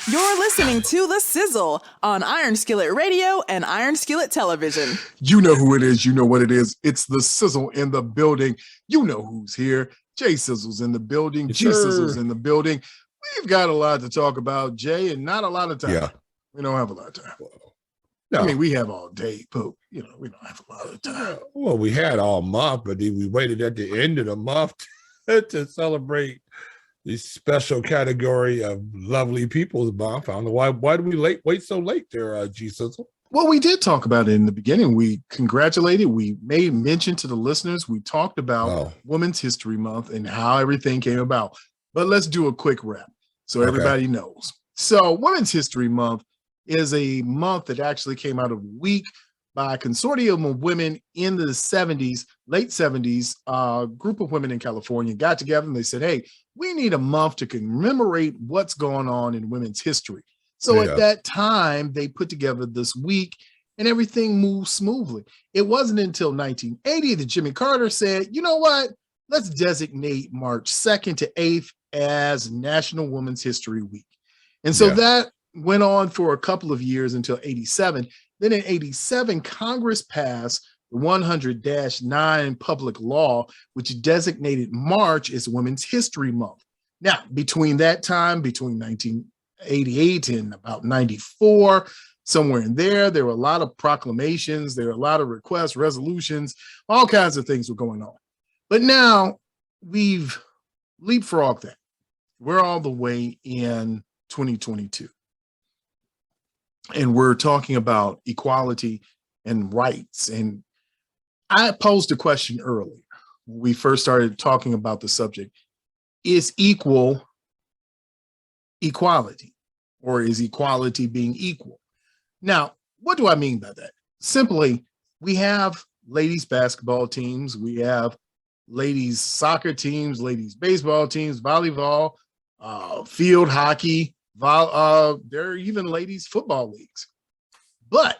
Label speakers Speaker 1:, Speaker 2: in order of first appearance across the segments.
Speaker 1: You're listening to The Sizzle on Iron Skillet Radio and Iron Skillet Television.
Speaker 2: You know who it is. You know what it is. It's The Sizzle in the building. You know who's here. Jay Sizzle's in the building.
Speaker 3: Yes,
Speaker 2: G
Speaker 3: sir.
Speaker 2: Sizzle's in the building. We've got a lot to talk about, Jay, and not a lot of time.
Speaker 3: Yeah.
Speaker 2: We don't have a lot of time.
Speaker 3: No.
Speaker 2: I mean, we have all day, but we don't have a lot of time.
Speaker 3: Well, we had all month, but then we waited at the end of the month to celebrate the special category of Lovely People's Month. I don't know why do we wait so late there, G Sizzle?
Speaker 2: Well, we did talk about it in the beginning. We congratulated. We made mention to the listeners. We talked about Women's History Month and how everything came about. But let's do a quick wrap so everybody knows. So Women's History Month is a month that actually came out of a week by a consortium of women in the 70s, late 70s. A group of women in California got together and they said, hey, we need a month to commemorate what's going on in women's history. So at that time, they put together this week and everything moved smoothly. It wasn't until 1980 that Jimmy Carter said, you know what? Let's designate March 2nd to 8th as National Women's History Week. And so that went on for a couple of years until 87. Then in 87, Congress passed the 100-9 public law, which designated March as Women's History Month. Now, between that time, between 1988 and about 94, somewhere in there were a lot of proclamations, there were a lot of requests, resolutions, all kinds of things were going on. But now we've leapfrogged that. We're all the way in 2022. And we're talking about equality and rights. And I posed a question earlier when we first started talking about the subject. Is equal equality, or is equality being equal? Now, what do I mean by that? Simply, we have ladies basketball teams, we have ladies soccer teams, ladies baseball teams, volleyball, field hockey, there are even ladies football leagues. But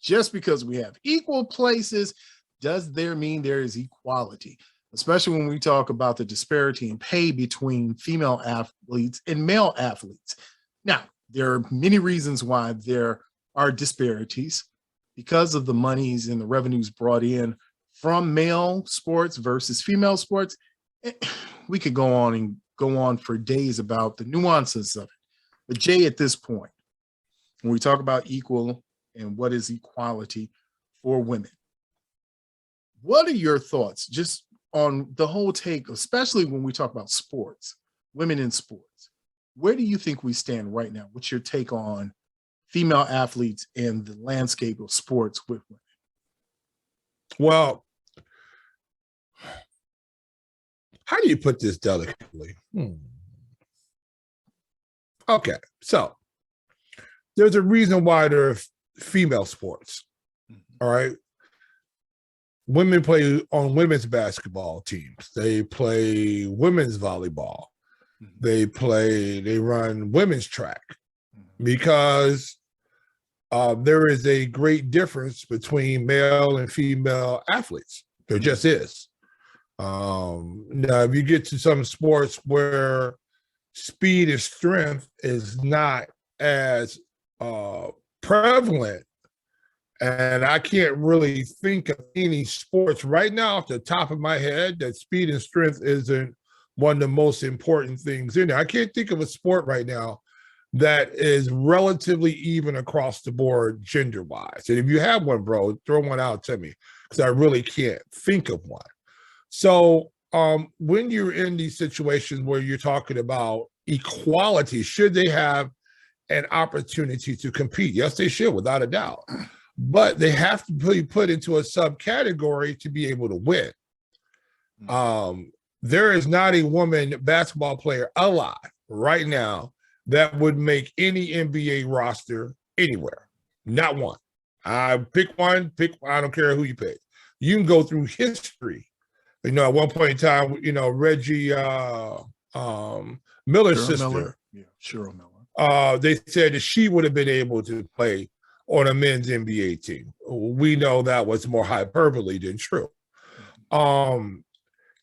Speaker 2: just because we have equal places, does there mean there is equality? Especially when we talk about the disparity in pay between female athletes and male athletes. Now, there are many reasons why there are disparities because of the monies and the revenues brought in from male sports versus female sports. We could go on for days about the nuances of it. But Jay, at this point, when we talk about equal and what is equality for women, what are your thoughts just on the whole take, especially when we talk about sports, women in sports? Where do you think we stand right now? What's your take on female athletes and the landscape of sports with women?
Speaker 3: Well, how do you put this delicately? Okay, so there's a reason why there are female sports, all right? Women play on women's basketball teams. They play women's volleyball. They run women's track because there is a great difference between male and female athletes. There just is. Now, if you get to some sports where speed and strength is not as prevalent, and I can't really think of any sports right now off the top of my head that speed and strength isn't one of the most important things in there. I can't think of a sport right now that is relatively even across the board gender-wise. And if you have one, bro, throw one out to me because I really can't think of one. So when you're in these situations where you're talking about equality, should they have an opportunity to compete? Yes, they should, without a doubt. But they have to be put into a subcategory to be able to win. There is not a woman basketball player alive right now that would make any NBA roster anywhere. Not one. I pick one, I don't care who you pick. You can go through history. You know, at one point in time, you know, Reggie Miller's sister.
Speaker 2: Yeah, Cheryl Miller.
Speaker 3: They said that she would have been able to play on a men's NBA team. We know that was more hyperbole than true. The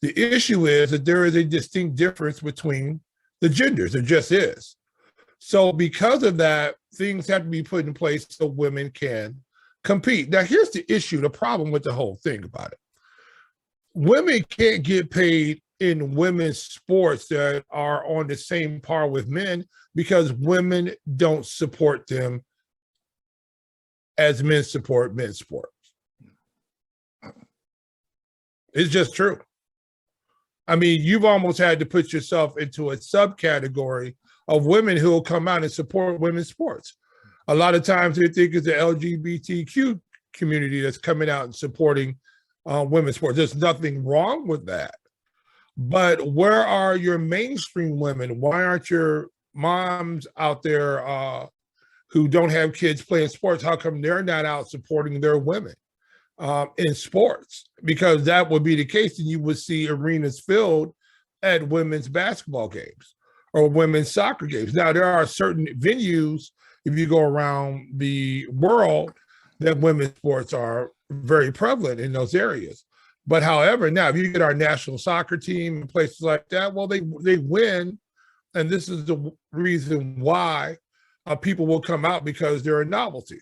Speaker 3: issue is that there is a distinct difference between the genders. There just is. So because of that, things have to be put in place so women can compete. Now, here's the issue, the problem with the whole thing about it. Women can't get paid in women's sports that are on the same par with men because women don't support them as men support men's sports. It's just true. I mean, you've almost had to put yourself into a subcategory of women who will come out and support women's sports. A lot of times they think it's the LGBTQ community that's coming out and supporting women's sports. There's nothing wrong with that. But where are your mainstream women? Why aren't your moms out there who don't have kids playing sports? How come they're not out supporting their women in sports? Because that would be the case, and you would see arenas filled at women's basketball games or women's soccer games. Now, there are certain venues, if you go around the world, that women's sports are very prevalent in those areas. But however, now if you get our national soccer team and places like that, well, they win. And this is the reason why people will come out, because they're a novelty.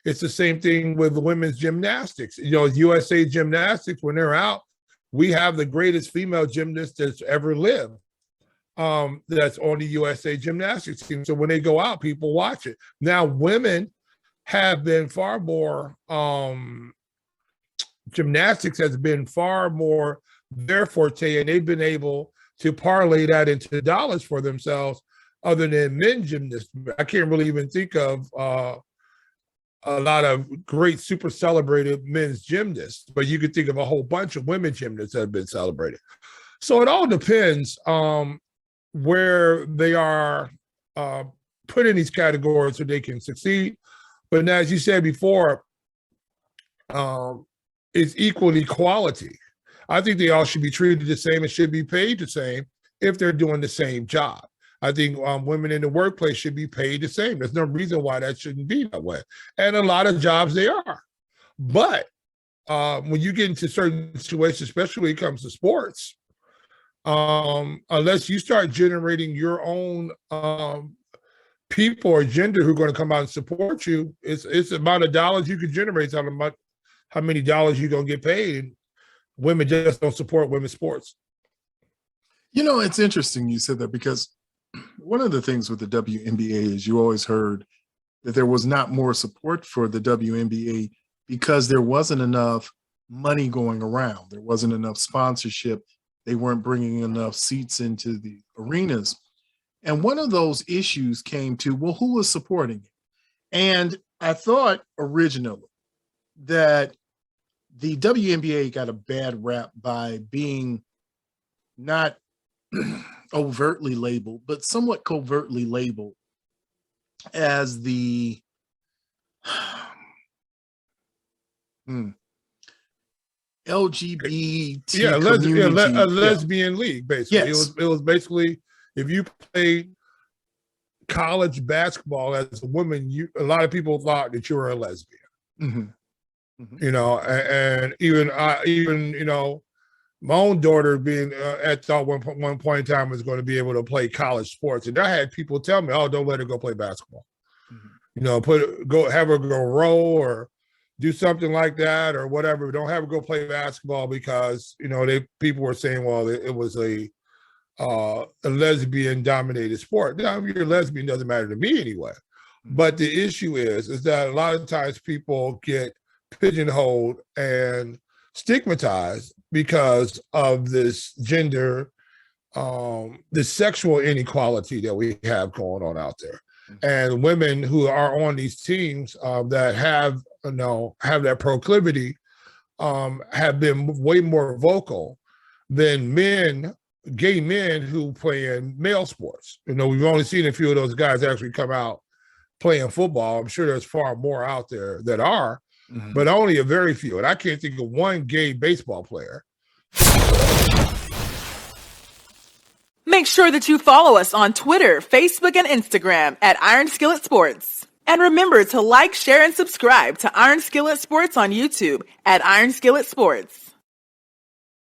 Speaker 3: It's the same thing with women's gymnastics. You know, USA Gymnastics, when they're out, we have the greatest female gymnast that's ever lived. That's on the USA Gymnastics team. So when they go out, people watch it. Now, women have been far more, gymnastics has been far more their forte, and they've been able to parlay that into dollars for themselves other than men gymnasts. I can't really even think of a lot of great super celebrated men's gymnasts, but you could think of a whole bunch of women gymnasts that have been celebrated. So it all depends where they are put in these categories so they can succeed. But now, as you said before, it's equality. I think they all should be treated the same and should be paid the same if they're doing the same job. I think women in the workplace should be paid the same. There's no reason why that shouldn't be that way. And a lot of jobs they are. But when you get into certain situations, especially when it comes to sports, unless you start generating your own people or gender who are going to come out and support you, it's the amount of dollars you can generate, how many dollars you're going to get paid. And women just don't support women's sports.
Speaker 2: You know, it's interesting you said that, because one of the things with the WNBA is you always heard that there was not more support for the WNBA because there wasn't enough money going around. There wasn't enough sponsorship. They weren't bringing enough seats into the arenas. And one of those issues came to, well, who was supporting it? And I thought originally that the WNBA got a bad rap by being not overtly labeled, but somewhat covertly labeled as the LGBT
Speaker 3: a lesbian league, basically. Yes. It was basically, if you played college basketball as a woman, a lot of people thought that you were a lesbian. Mm-hmm. Mm-hmm. You know, and even you know, my own daughter being at one point in time was going to be able to play college sports, and I had people tell me, "Oh, don't let her go play basketball. Mm-hmm. You know, have her go row or do something like that or whatever. Don't have her go play basketball because, you know, people were saying, well, it was a lesbian dominated sport. Now, if you're a lesbian, doesn't matter to me anyway. But the issue is that a lot of times people get pigeonholed and stigmatized because of this gender, the sexual inequality that we have going on out there. And women who are on these teams that have that proclivity have been way more vocal than gay men who play in male sports. You know, we've only seen a few of those guys actually come out playing football. I'm sure there's far more out there that are, but only a very few. And I can't think of one gay baseball player.
Speaker 1: Make sure that you follow us on Twitter, Facebook, and Instagram at Iron Skillet Sports. And remember to like, share, and subscribe to Iron Skillet Sports on YouTube at Iron Skillet Sports.